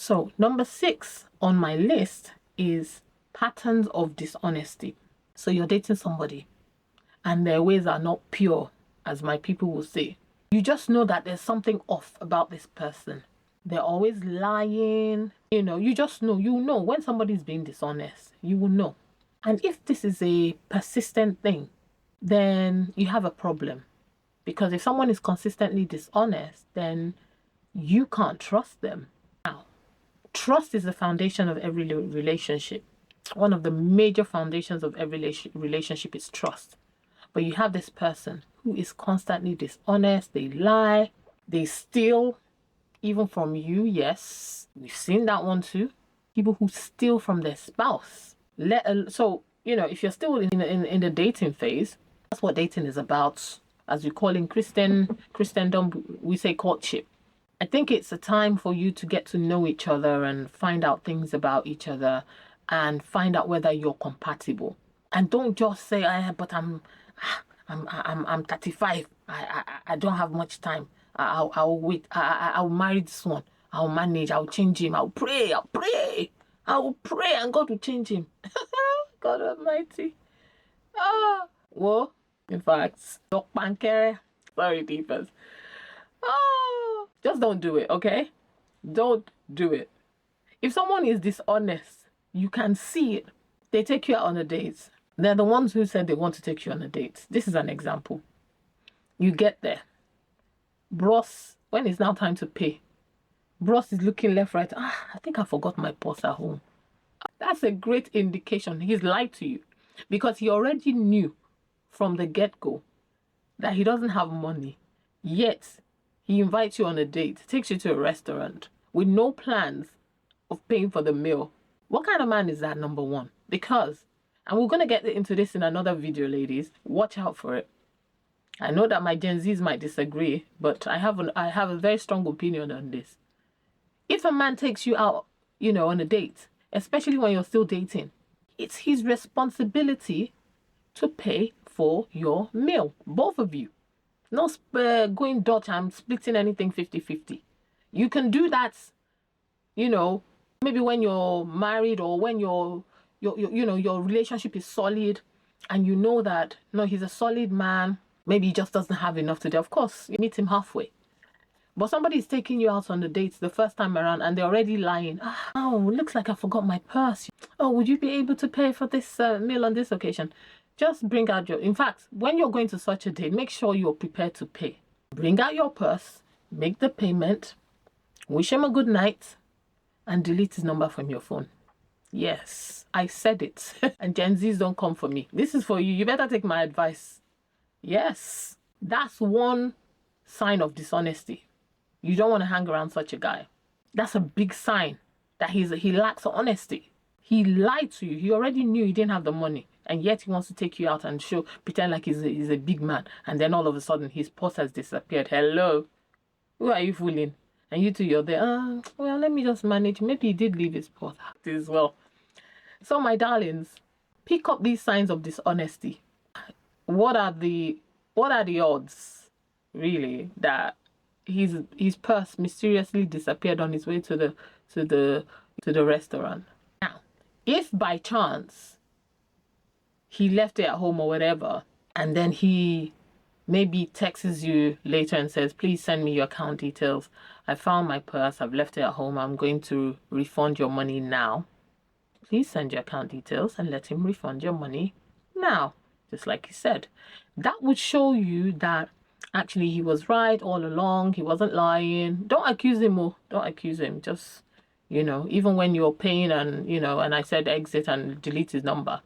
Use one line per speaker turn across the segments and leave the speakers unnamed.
So number 6 on my list is patterns of dishonesty. So you're dating somebody and their ways are not pure, as my people will say. You just know that there's something off about this person. They're always lying. You just know. You know when somebody's being dishonest. You will know. And if this is a persistent thing, then you have a problem. Because if someone is consistently dishonest, then you can't trust them. Now, trust is the foundation of every relationship. One of the major foundations of every relationship is trust. But you have this person who is constantly dishonest. They lie. They steal, even from you. Yes, we've seen that one too. People who steal from their spouse. So, if you're still in the dating phase, that's what dating is about. As we call in Christendom, we say courtship. I think it's a time for you to get to know each other and find out things about each other and find out whether you're compatible. And don't just say, but I'm 35. I don't have much time. I'll wait. I'll marry this one. I'll manage. I'll change him. I'll pray. I will pray and God will change him. God Almighty. Well, in fact, sorry, deepers. Just don't do it, okay? Don't do it. If someone is dishonest, you can see it. They take you out on a date. They're the ones who said they want to take you on a date. This is an example. You get there. Bros, when it's now time to pay, Bros is looking left, right. I think I forgot my purse at home. That's a great indication. He's lied to you because he already knew from the get-go that he doesn't have money. Yet, he invites you on a date, takes you to a restaurant with no plans of paying for the meal. What kind of man is that, number one? Because, and we're going to get into this in another video, ladies. Watch out for it. I know that my Gen Zs might disagree, but I have a very strong opinion on this. If a man takes you out, on a date, especially when you're still dating, it's his responsibility to pay for your meal, both of you. No going Dutch and splitting anything 50-50. You can do that, maybe when you're married or when your relationship is solid and you know that, no, he's a solid man. Maybe he just doesn't have enough to do. Of course, you meet him halfway. But somebody is taking you out on the dates the first time around and they're already lying. Looks like I forgot my purse. Would you be able to pay for this meal on this occasion? Just bring out in fact, when you're going to such a date, make sure you're prepared to pay. Bring out your purse, make the payment, wish him a good night, and delete his number from your phone. Yes, I said it. And Gen Zs don't come for me. This is for you. You better take my advice. Yes, that's one sign of dishonesty. You don't want to hang around such a guy. That's a big sign that he lacks honesty. He lied to you. He already knew he didn't have the money. And yet he wants to take you out and pretend like he's a big man. And then all of a sudden his purse has disappeared. Hello? Who are you fooling? And you two, you're there. Well, let me just manage. Maybe he did leave his purse as well. So my darlings, pick up these signs of dishonesty. What are the odds, really, that his purse mysteriously disappeared on his way to the restaurant? Now, if by chance he left it at home or whatever, and then he maybe texts you later and says, please send me your account details. I found my purse. I've left it at home. I'm going to refund your money now. Please send your account details and let him refund your money now. Just like he said. That would show you that actually he was right all along. He wasn't lying. Don't accuse him. Don't accuse him. Just, even when you're paying and, and I said exit and delete his number.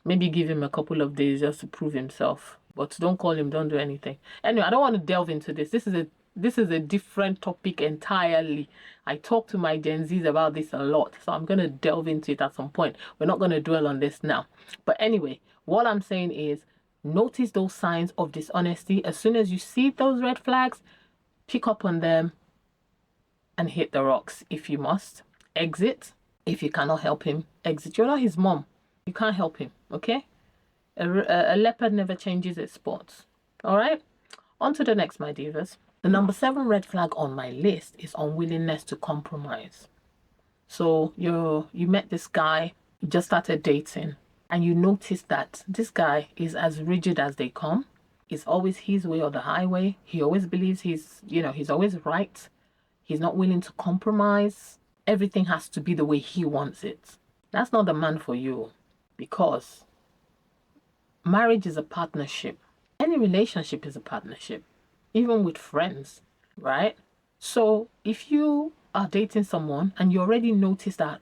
Maybe give him a couple of days just to prove himself. But don't call him. Don't do anything. Anyway, I don't want to delve into this. This is a different topic entirely. I talk to my Gen Zs about this a lot. So I'm going to delve into it at some point. We're not going to dwell on this now. But anyway, what I'm saying is notice those signs of dishonesty. As soon as you see those red flags, pick up on them and hit the rocks if you must. Exit. If you cannot help him, exit. You're not his mom. You can't help him, okay? A leopard never changes its spots. All right? On to the next, my divas. The number 7 red flag on my list is unwillingness to compromise. So you met this guy, you just started dating, and you notice that this guy is as rigid as they come. It's always his way or the highway. He always believes he's always right. He's not willing to compromise. Everything has to be the way he wants it. That's not the man for you, because marriage is a partnership. Any relationship is a partnership, even with friends, right? So if you are dating someone and you already notice that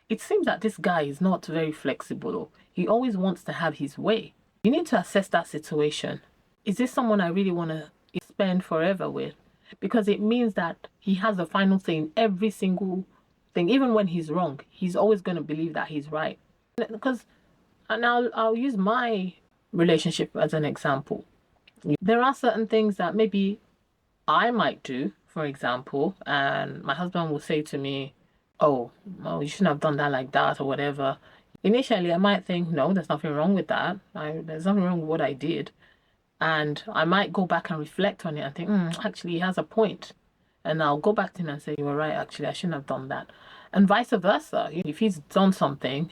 it seems that this guy is not very flexible, or he always wants to have his way, you need to assess that situation. Is this someone I really want to spend forever with? Because it means that he has the final say in every single thing. Even when he's wrong, he's always going to believe that he's right. Because, and I'll use my relationship as an example. There are certain things that maybe I might do, for example, and my husband will say to me, "Oh, well, you shouldn't have done that like that," or whatever. Initially, I might think, "No, there's nothing wrong with that. There's nothing wrong with what I did." And I might go back and reflect on it and think, actually, he has a point. And I'll go back to him and say, "You were right, actually, I shouldn't have done that." And vice versa. If he's done something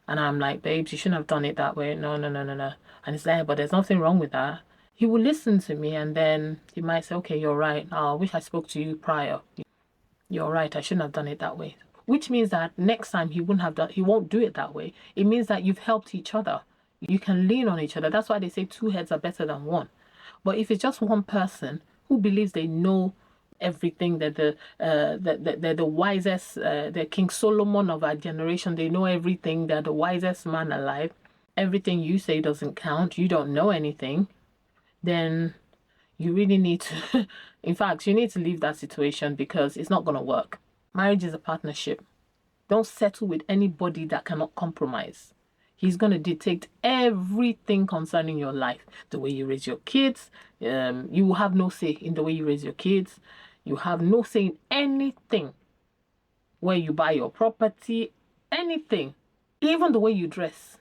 and I'm like, "Babes, you shouldn't have done it that way. No, no, no, no, no." And it's like, "But there's nothing wrong with that." He will listen to me, and then he might say, "Okay, you're right. Oh, I wish I spoke to you prior. You're right. I shouldn't have done it that way." Which means that next time he won't do it that way. It means that you've helped each other. You can lean on each other. That's why they say two heads are better than one. But if it's just one person who believes they know everything, that they're the wisest, they're King Solomon of our generation, they know everything, they're the wisest man alive, everything you say doesn't count, you don't know anything, then you really need to, in fact, you need to leave that situation, because it's not going to work. Marriage is a partnership. Don't settle with anybody that cannot compromise. He's going to dictate everything concerning your life. The way you raise your kids, you will have no say in the way you raise your kids. You have no say in anything. Where you buy your property, anything, even the way you dress.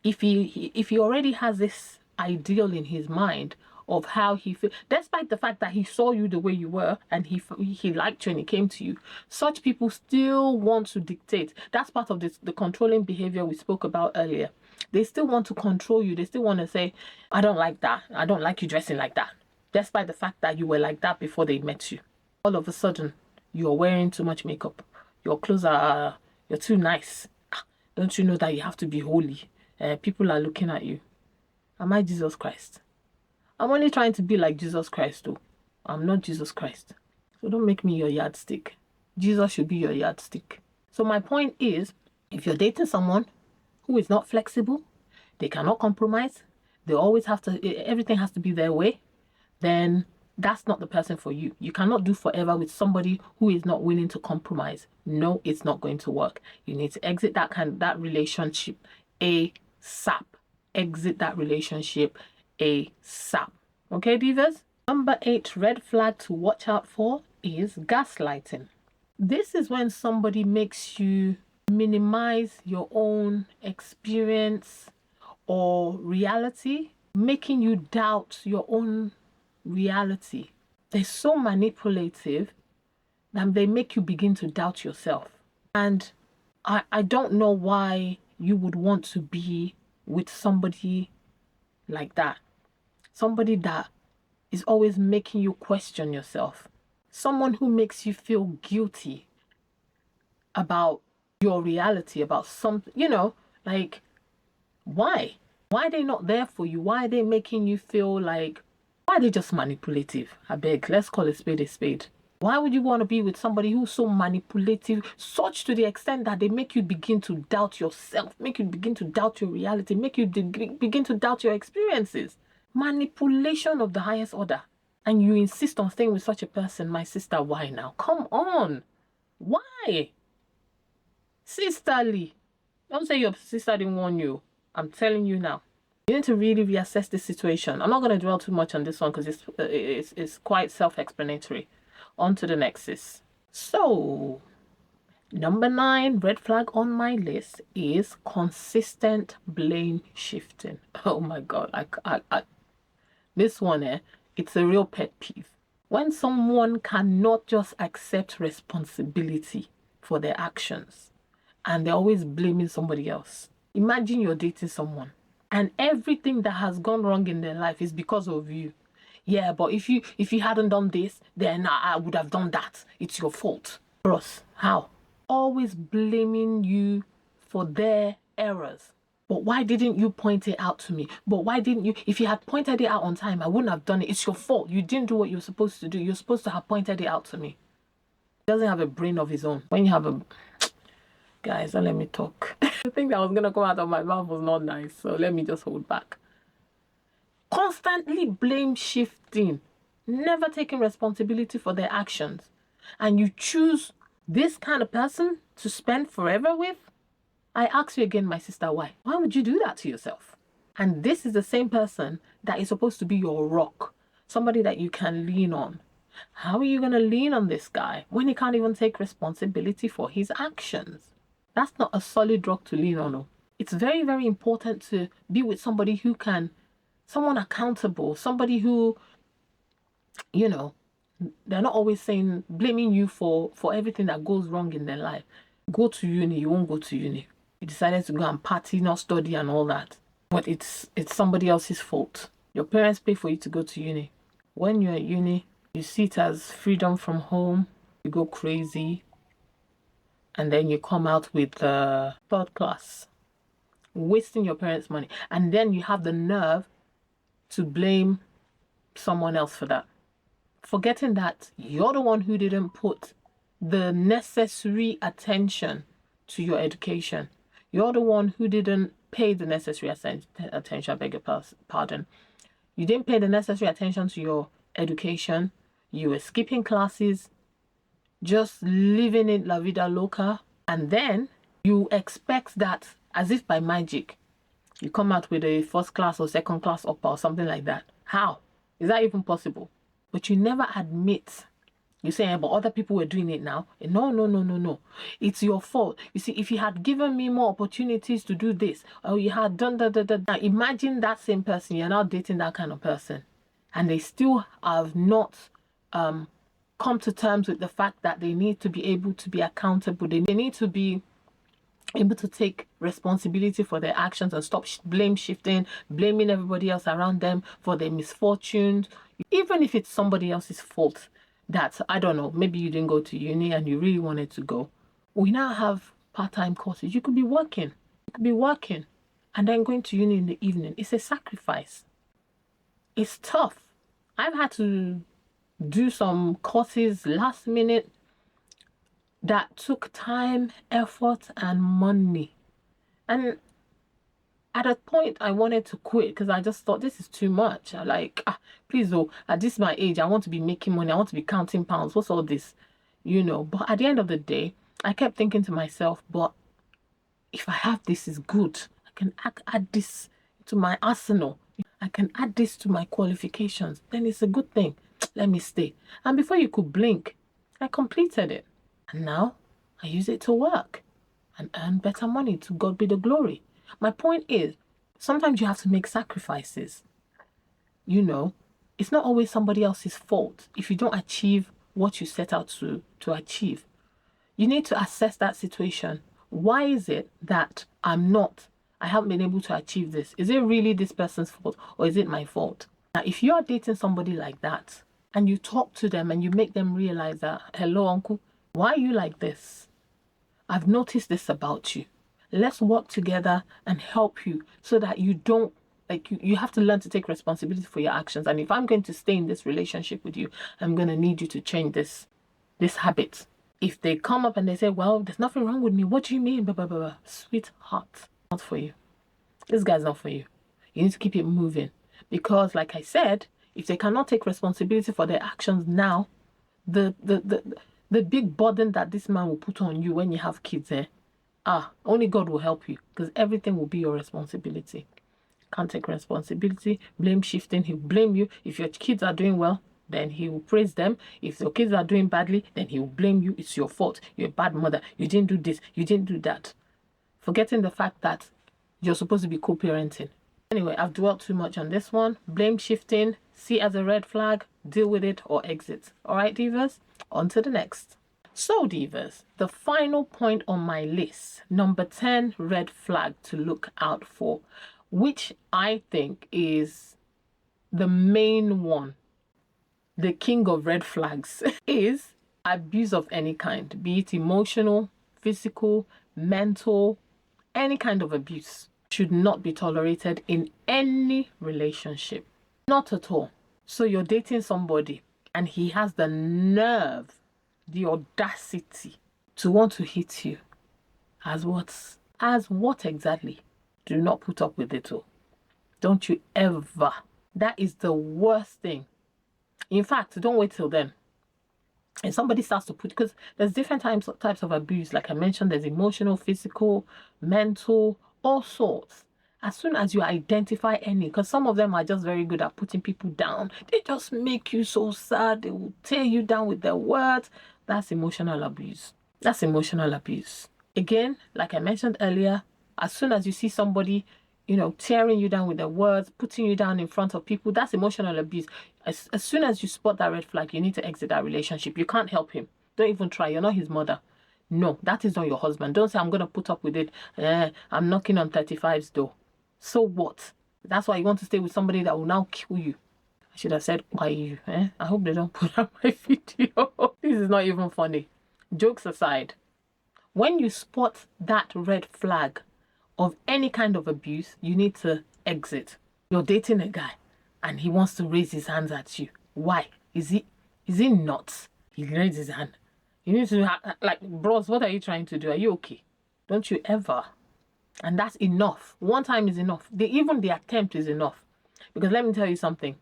If he already has this ideal in his mind of how he feels, despite the fact that he saw you the way you were and he liked you and he came to you, such people still want to dictate. That's part of the controlling behavior we spoke about earlier. They still want to control you. They still want to say, "I don't like that. I don't like you dressing like that," despite the fact that you were like that before they met you. All of a sudden, you're wearing too much makeup. Your clothes you're too nice. Don't you know that you have to be holy? People are looking at you. Am I Jesus Christ? I'm only trying to be like Jesus Christ, though. I'm not Jesus Christ. So don't make me your yardstick. Jesus should be your yardstick. So my point is, if you're dating someone who is not flexible, they cannot compromise, they always have to, everything has to be their way, then that's not the person for you. You cannot do forever with somebody who is not willing to compromise. No, it's not going to work. You need to exit that relationship ASAP. Exit that relationship ASAP. Okay, divas? Number 8 red flag to watch out for is gaslighting. This is when somebody makes you minimize your own experience or reality, making you doubt your own reality. They're so manipulative that they make you begin to doubt yourself. And I don't know why you would want to be with somebody like that. Somebody that is always making you question yourself. Someone who makes you feel guilty about your reality, about something, like, why? Why are they not there for you? Why are they making you feel like, why are they just manipulative? I beg, let's call a spade a spade. Why would you want to be with somebody who's so manipulative, such to the extent that they make you begin to doubt yourself, make you begin to doubt your reality, make you begin to doubt your experiences? Manipulation of the highest order. And you insist on staying with such a person, my sister, why now? Come on. Why? Sisterly. Don't say your sister didn't warn you. I'm telling you now. You need to really reassess this situation. I'm not going to dwell too much on this one because it's quite self-explanatory. On to the next, sis. So, number 9 red flag on my list is consistent blame shifting. Oh my God. This one, it's a real pet peeve. When someone cannot just accept responsibility for their actions, and they're always blaming somebody else. Imagine you're dating someone and everything that has gone wrong in their life is because of you. Yeah, but if you hadn't done this, then I would have done that. It's your fault. Bros, how? Always blaming you for their errors. But why didn't you point it out to me? But why didn't you? If you had pointed it out on time, I wouldn't have done it. It's your fault. You didn't do what you were supposed to do. You're supposed to have pointed it out to me. He doesn't have a brain of his own. When you have a... Guys, don't let me talk. The thing that was going to come out of my mouth was not nice, so let me just hold back. Constantly blame shifting, never taking responsibility for their actions. And you choose this kind of person to spend forever with? I ask you again, my sister, why? Why would you do that to yourself? And this is the same person that is supposed to be your rock, somebody that you can lean on. How are you going to lean on this guy when he can't even take responsibility for his actions? That's not a solid rock to lean on. It's very, very important to be with somebody who can, someone accountable, somebody who, you know, they're not always saying, blaming you for everything that goes wrong in their life. Go to uni, you won't go to uni. You decided to go and party, not study and all that. But it's somebody else's fault. Your parents pay for you to go to uni. When you're at uni, you see it as freedom from home. You go crazy. And then you come out with third class. Wasting your parents' money. And then you have the nerve to blame someone else for that. Forgetting that you're the one who didn't put the necessary attention to your education. You're the one who didn't pay the necessary attention, I beg your pardon. You didn't pay the necessary attention to your education. You were skipping classes, just living in la vida loca. And then you expect that, as if by magic, you come out with a first class or second class upper or something like that. How? Is that even possible? But you never admit. You say, but other people were doing it now. No. It's your fault. You see, if you had given me more opportunities to do this, or you had done that. Now imagine that same person, you're now dating that kind of person, and they still have not come to terms with the fact that they need to be able to be accountable. They need to be able to take responsibility for their actions and stop blame shifting, blaming everybody else around them for their misfortunes. Even if it's somebody else's fault that, I don't know, maybe you didn't go to uni and you really wanted to go. We now have part-time courses. You could be working. And then going to uni in the evening. It's a sacrifice. It's tough. I've had to do some courses last minute that took time, effort, and money. And at a point, I wanted to quit because I just thought this is too much. I like, please, at this my age, I want to be making money. I want to be counting pounds. What's all this? But at the end of the day, I kept thinking to myself, but if I have this, is good. I can add this to my arsenal. I can add this to my qualifications. Then it's a good thing. Let me stay. And before you could blink, I completed it. And now I use it to work and earn better money. To God be the glory. My point is, sometimes you have to make sacrifices. It's not always somebody else's fault if you don't achieve what you set out to achieve. You need to assess that situation. Why is it that I haven't been able to achieve this? Is it really this person's fault or is it my fault? Now, if you're dating somebody like that and you talk to them and you make them realize that, hello, uncle, why are you like this? I've noticed this about you. Let's work together and help you so that you don't, you have to learn to take responsibility for your actions. And if I'm going to stay in this relationship with you, I'm going to need you to change this habit. If they come up and they say, well, there's nothing wrong with me. What do you mean? Blah, blah, blah, blah. Sweetheart, not for you. This guy's not for you. You need to keep it moving. Because like I said, if they cannot take responsibility for their actions now, the big burden that this man will put on you when you have kids, only God will help you, because everything will be your responsibility. Can't take responsibility, blame shifting, he'll blame you. If your kids are doing well, then he will praise them. If your kids are doing badly, then he will blame you. It's your fault. You're a bad mother. You didn't do this. You didn't do that. Forgetting the fact that you're supposed to be co-parenting. Anyway, I've dwelt too much on this one. Blame shifting, see as a red flag, deal with it or exit. All right, divas, on to the next. So, divas, the final point on my list, number 10 red flag to look out for, which I think is the main one, the king of red flags, is abuse of any kind, be it emotional, physical, mental, any kind of abuse should not be tolerated in any relationship. Not at all. So you're dating somebody and he has the nerve, the audacity to want to hit you. As what? As what exactly? Do not put up with it all. Don't you ever. That is the worst thing. In fact, don't wait till then. And somebody starts to put, because there's different types of abuse. Like I mentioned, there's emotional, physical, mental, all sorts. As soon as you identify any, because some of them are just very good at putting people down. They just make you so sad. They will tear you down with their words. That's emotional abuse. That's emotional abuse. Again, like I mentioned earlier, as soon as you see somebody, tearing you down with their words, putting you down in front of people, that's emotional abuse. As soon as you spot that red flag, you need to exit that relationship. You can't help him. Don't even try. You're not his mother. No, that is not your husband. Don't say, I'm going to put up with it. I'm knocking on 35's door. So what? That's why you want to stay with somebody that will now kill you. I should have said, why you? I hope they don't put up my video. This is not even funny. Jokes aside, when you spot that red flag of any kind of abuse, you need to exit. You're dating a guy and he wants to raise his hands at you. Why? Is he nuts? He raised his hand. You need to, bros, what are you trying to do? Are you okay? Don't you ever. And that's enough. One time is enough. Even the attempt is enough. Because let me tell you something.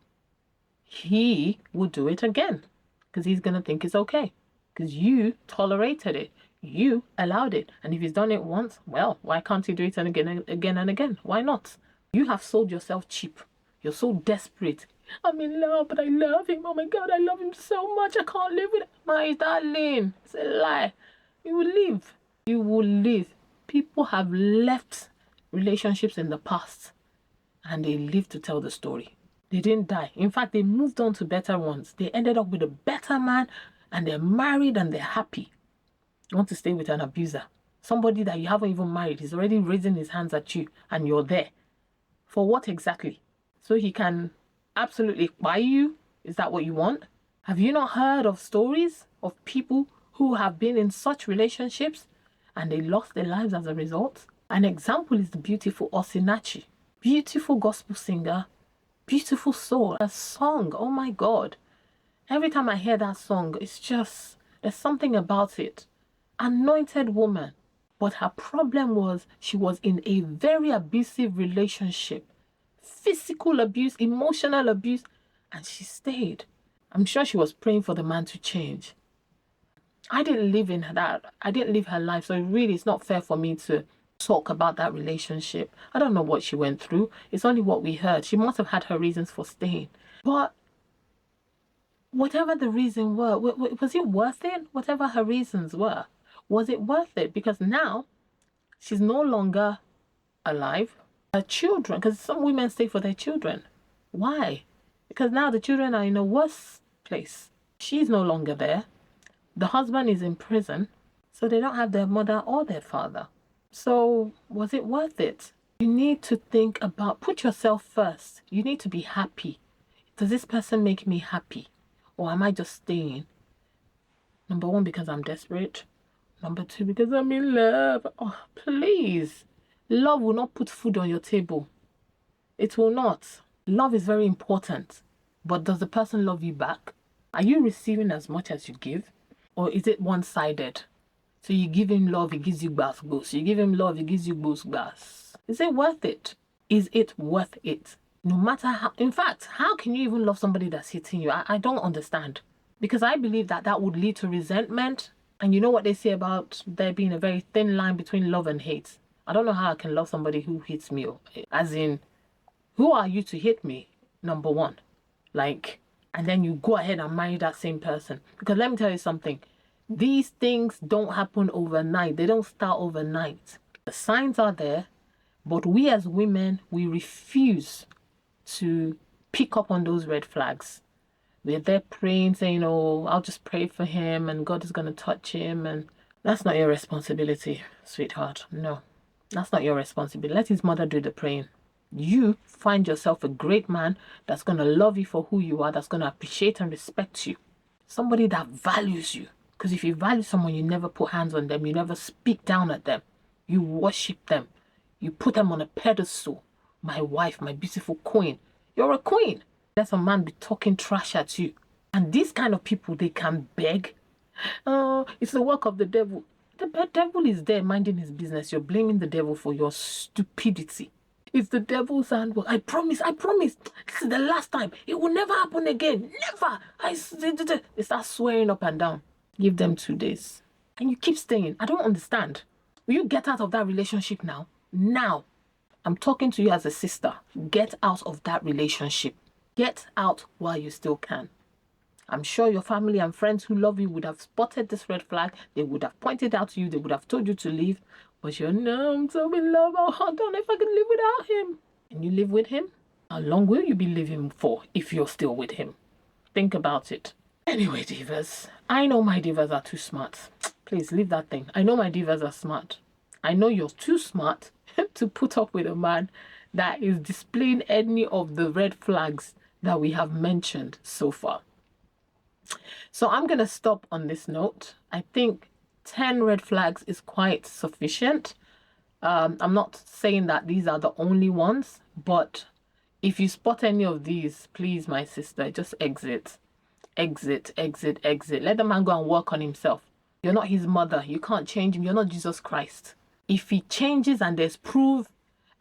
He will do it again. Because he's going to think it's okay. Because you tolerated it. You allowed it. And if he's done it once, well, why can't he do it again and again? Why not? You have sold yourself cheap. You're so desperate. I'm in love, but I love him. Oh my God, I love him so much. I can't live with him. My darling, it's a lie. You will live. You will live. People have left relationships in the past and they live to tell the story. They didn't die. In fact, they moved on to better ones. They ended up with a better man and they're married and they're happy. You want to stay with an abuser, somebody that you haven't even married. He's already raising his hands at you and you're there. For what exactly? So he can absolutely buy you? Is that what you want? Have you not heard of stories of people who have been in such relationships and they lost their lives as a result? An example is the beautiful Osinachi. Beautiful gospel singer, beautiful soul. A song, oh my God. Every time I hear that song, it's just, there's something about it. Anointed woman. But her problem was she was in a very abusive relationship. Physical abuse, emotional abuse, and she stayed. I'm sure she was praying for the man to change. I didn't live in that. I didn't live her life, so really it's not fair for me to talk about that relationship. I don't know what she went through. It's only what we heard. She must have had her reasons for staying. But whatever the reason were, was it worth it? Whatever her reasons were, was it worth it? Because now she's no longer alive. Her children, because some women stay for their children. Why? Because now the children are in a worse place. She's no longer there. The husband is in prison, so they don't have their mother or their father. So was it worth it? You need to think about, put yourself first. You need to be happy. Does this person make me happy? Or am I just staying? Number one, because I'm desperate. Number two, because I'm in love. Oh, please. Love will not put food on your table. It will not. Love is very important. But does the person love you back? Are you receiving as much as you give? Or is it one-sided? So you give him love, he gives you gbas. You give him love, he gives you gbas. Is it worth it? Is it worth it? No matter how, in fact, how can you even love somebody that's hitting you? I don't understand. Because I believe that would lead to resentment. And you know what they say about there being a very thin line between love and hate. I don't know how I can love somebody who hits me. As in, who are you to hit me? Number one. And then you go ahead and marry that same person. Because let me tell you something. These things don't happen overnight. They don't start overnight. The signs are there. But we as women, we refuse to pick up on those red flags. We're there praying, saying, oh, I'll just pray for him and God is going to touch him. And that's not your responsibility, sweetheart. No, that's not your responsibility. Let his mother do the praying. You find yourself a great man that's going to love you for who you are, that's going to appreciate and respect you. Somebody that values you. Because if you value someone, you never put hands on them. You never speak down at them. You worship them. You put them on a pedestal. My wife, my beautiful queen. You're a queen. Let a man be talking trash at you. And these kind of people, they can beg. Oh, it's the work of the devil. The devil is there minding his business. You're blaming the devil for your stupidity. It's the devil's handwork. I promise. This is the last time. It will never happen again. Never. They start swearing up and down. Give them 2 days. And you keep staying. I don't understand. Will you get out of that relationship now? Now. I'm talking to you as a sister. Get out of that relationship. Get out while you still can. I'm sure your family and friends who love you would have spotted this red flag. They would have pointed out to you. They would have told you to leave. But you're, no, I'm so in love. Oh, I don't know if I can live without him. And you live with him? How long will you be living for if you're still with him? Think about it. Anyway, divas, I know my divas are too smart. Please leave that thing. I know my divas are smart. I know you're too smart to put up with a man that is displaying any of the red flags that we have mentioned so far. So I'm going to stop on this note. I think 10 red flags is quite sufficient. I'm not saying that these are the only ones, but if you spot any of these, please, my sister, just exit. Exit. Let the man go and work on himself. You're not his mother. You can't change him. You're not Jesus Christ. If he changes and there's proof,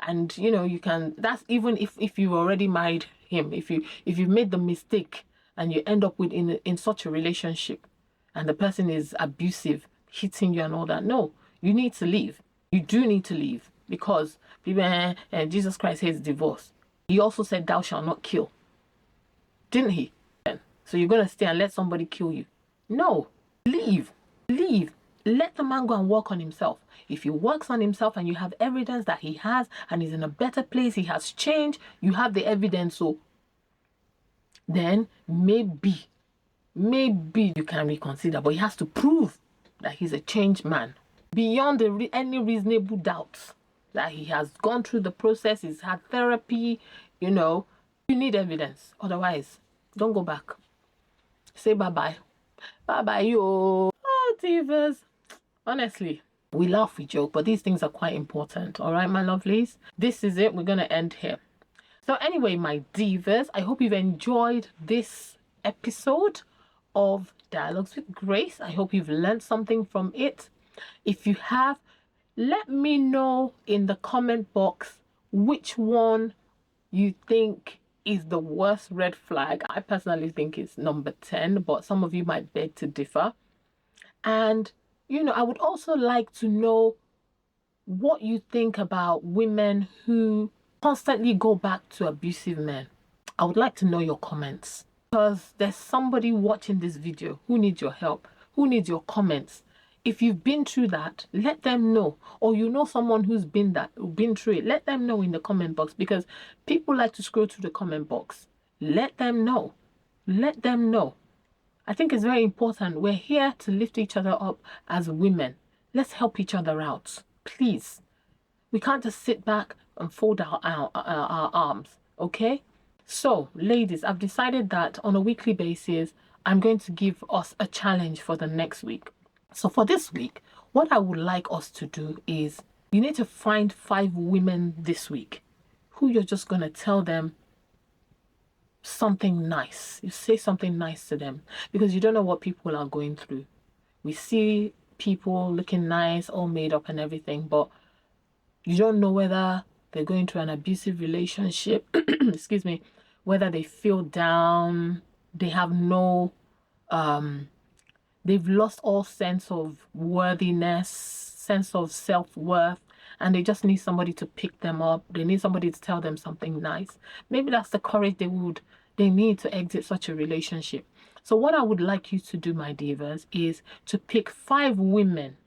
and you can, that's even if you've already married him, if you've made the mistake and you end up with in such a relationship and the person is abusive, hitting you and all that, no, you need to leave. You do need to leave, because people, Jesus Christ hates divorce. He also said, thou shalt not kill. Didn't he? So you're going to stay and let somebody kill you? No. Leave. Let the man go and work on himself. If he works on himself and you have evidence that he has and he's in a better place, he has changed, you have the evidence, so then maybe you can reconsider. But he has to prove that he's a changed man beyond any reasonable doubts, that he has gone through the process, he's had therapy. You need evidence. Otherwise, don't go back. Say bye-bye. Bye-bye, yo. Oh, divas. Honestly, we laugh, we joke, but these things are quite important. All right, my lovelies? This is it. We're going to end here. So anyway, my divas, I hope you've enjoyed this episode of Dialogues with Grace. I hope you've learned something from it. If you have, let me know in the comment box which one you think is the worst red flag. I personally think it's number 10, but some of you might beg to differ. And, I would also like to know what you think about women who constantly go back to abusive men. I would like to know your comments, because there's somebody watching this video who needs your help, who needs your comments. If you've been through that, let them know. Or someone who's been through it, let them know in the comment box, because people like to scroll through the comment box. Let them know. Let them know. I think it's very important. We're here to lift each other up as women. Let's help each other out, please. We can't just sit back and fold our arms, okay? So, ladies, I've decided that on a weekly basis, I'm going to give us a challenge for the next week. So for this week, what I would like us to do is, you need to find 5 women this week who you're just going to tell them something nice. You say something nice to them, because you don't know what people are going through. We see people looking nice, all made up and everything, but you don't know whether they're going through an abusive relationship, excuse me, whether they feel down, they have no, they've lost all sense of worthiness, sense of self-worth, and they just need somebody to pick them up. They need somebody to tell them something nice. Maybe that's the courage they need to exit such a relationship. So what I would like you to do, my divas, is to pick 5 women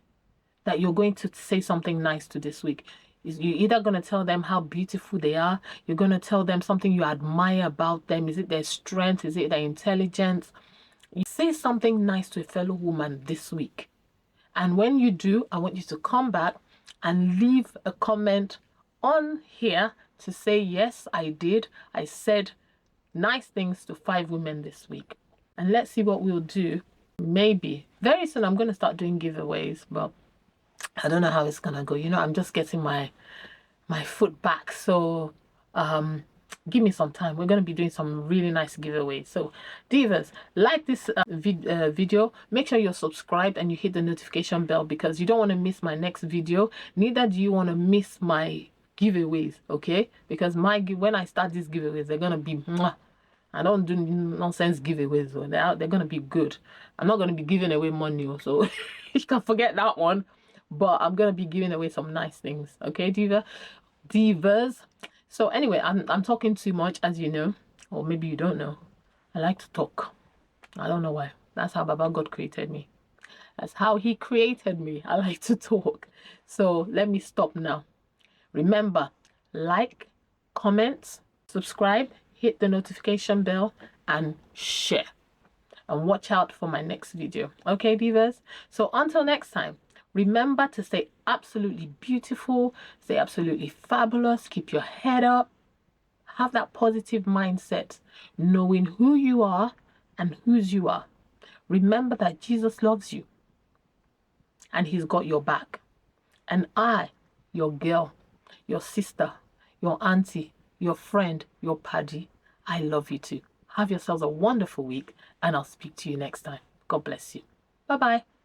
that you're going to say something nice to this week. You're either going to tell them how beautiful they are. You're going to tell them something you admire about them. Is it their strength? Is it their intelligence? You say something nice to a fellow woman this week. And when you do, I want you to come back and leave a comment on here to say, yes, I did. I said nice things to 5 women this week. And let's see what we'll do. Maybe very soon I'm going to start doing giveaways, but I don't know how it's going to go. You know, I'm just getting my foot back. So give me some time. We're going to be doing some really nice giveaways. So divas, like this video, make sure you're subscribed and you hit the notification bell, because you don't want to miss my next video. Neither do you want to miss my giveaways, okay? Because when I start these giveaways, they're going to be mwah. I don't do nonsense giveaways, so they're going to be good. I'm not going to be giving away money, so you can forget that one. But I'm going to be giving away some nice things, okay, divas? So anyway, I'm talking too much, as you know, or maybe you don't know. I like to talk. I don't know why. That's how Baba God created me. That's how he created me. I like to talk. So let me stop now. Remember, like, comment, subscribe, hit the notification bell, and share. And watch out for my next video. Okay, divas? So until next time, remember to stay absolutely beautiful, stay absolutely fabulous, keep your head up, have that positive mindset, knowing who you are and whose you are. Remember that Jesus loves you and he's got your back. And I, your girl, your sister, your auntie, your friend, your paddy, I love you too. Have yourselves a wonderful week, and I'll speak to you next time. God bless you. Bye-bye.